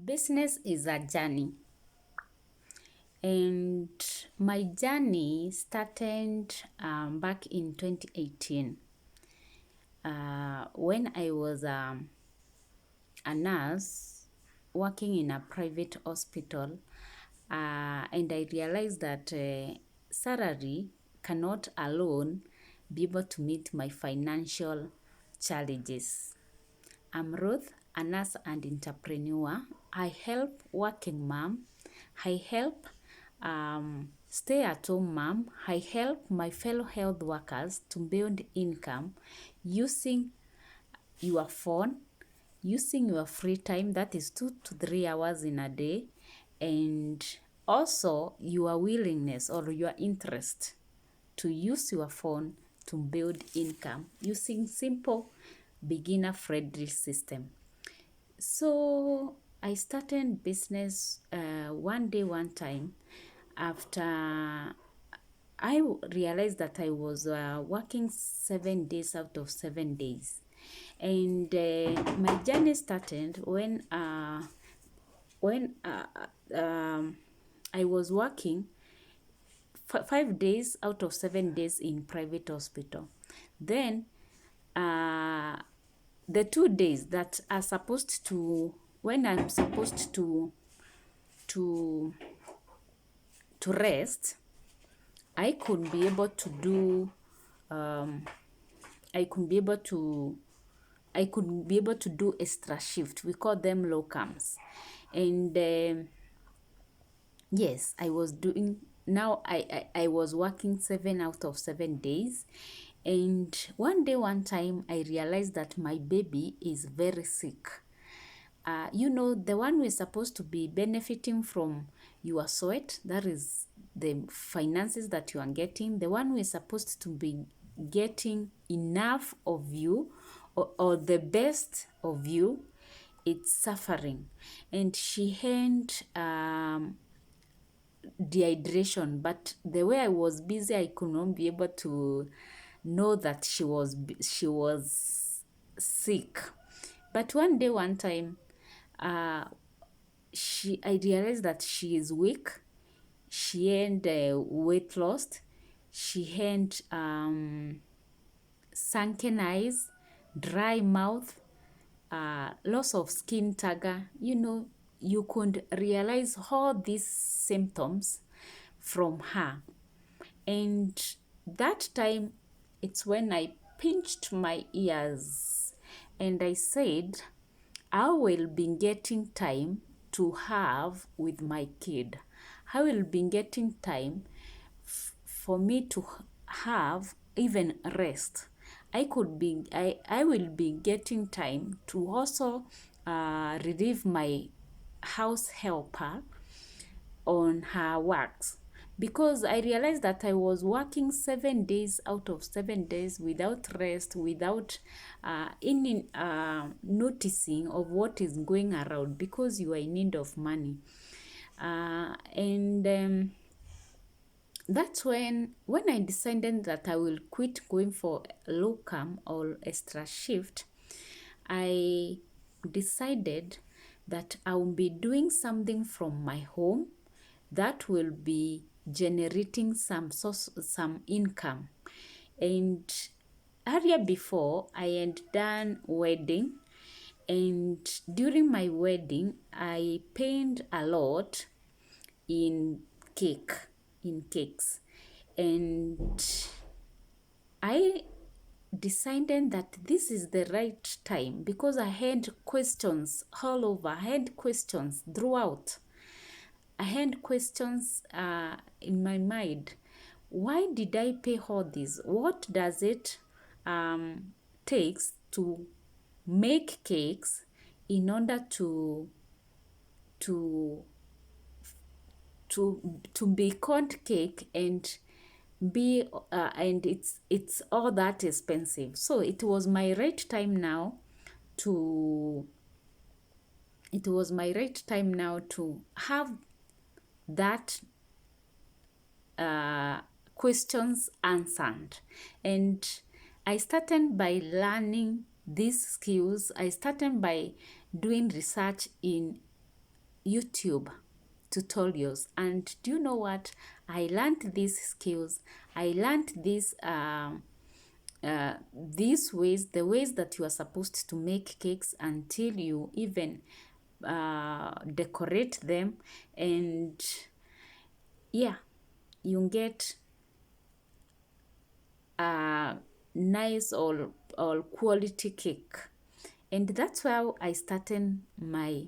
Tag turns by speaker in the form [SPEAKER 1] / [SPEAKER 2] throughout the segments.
[SPEAKER 1] Business is a journey, and my journey started back in 2018 when I was a nurse working in a private hospital, and I realized that salary cannot alone be able to meet my financial challenges. I'm Ruth, a nurse and entrepreneur. I help working mom. I help stay-at-home mom. I help my fellow health workers to build income using your phone, using your free time, that is 2 to 3 hours in a day, and also your willingness or your interest to use your phone to build income using simple beginner friendly system. So I started business one day, one time, after I realized that I was working 7 days out of 7 days. And my journey started when I was working 5 days out of 7 days in private hospital. Then the 2 days that are supposed to, when I'm supposed to rest, I could be able to do I could be able to do extra shift. We call them locums. And yes, I was doing, now I was working 7 out of 7 days. And one day, one time, I realized that my baby is very sick. The one who is supposed to be benefiting from your sweat, that is the finances that you are getting, the one who is supposed to be getting enough of you, or the best of you, it's suffering. And she had dehydration, but the way I was busy, I could not be able to know that she was sick. But one day, one time, I realized that she is weak. She had weight loss. She had sunken eyes, dry mouth, loss of skin tagger. You could realize all these symptoms from her. And that time, it's when I pinched my ears and I said, I will be getting time to have with my kid. I will be getting time for me to have even rest. I will be getting time to also relieve my house helper on her works, because I realized that I was working 7 days out of 7 days without rest, without any noticing of what is going around, because you are in need of money. And that's when I decided that I will quit going for locum or extra shift. I decided that I will be doing something from my home that will be generating some income. And earlier before, I had done wedding, and during my wedding, I paid a lot in cakes, and I decided that this is the right time, because I had questions all over. I had questions throughout. I had questions in my mind. Why did I pay all this? What does it takes to make cakes in order to be called cake and be and it's all that expensive? So it was my right time now to have that questions answered. And I started by learning these skills. I started by doing research in YouTube tutorials. And do you know what? I learned these skills. I learned these ways, the ways that you are supposed to make cakes until you even decorate them, and yeah, you get a nice or quality cake. And that's how I started my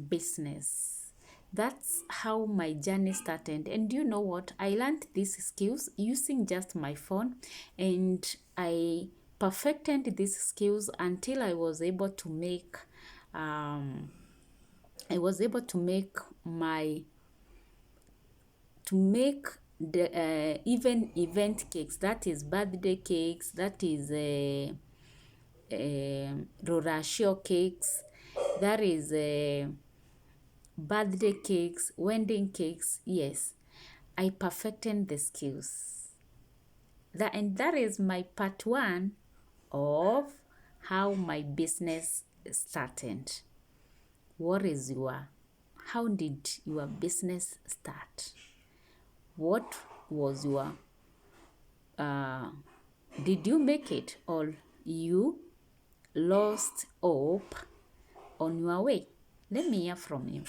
[SPEAKER 1] business. That's how my journey started. And you know what? I learned these skills using just my phone, and I perfected these skills until I was able to make my to make the even event cakes, that is birthday cakes, that is rorashio cakes, that is birthday cakes, wedding cakes. Yes, I perfected the skills. That is my part one of how my business started. What is your how did your business start? What was your did you make it, or you lost hope on your way? Let me hear from you.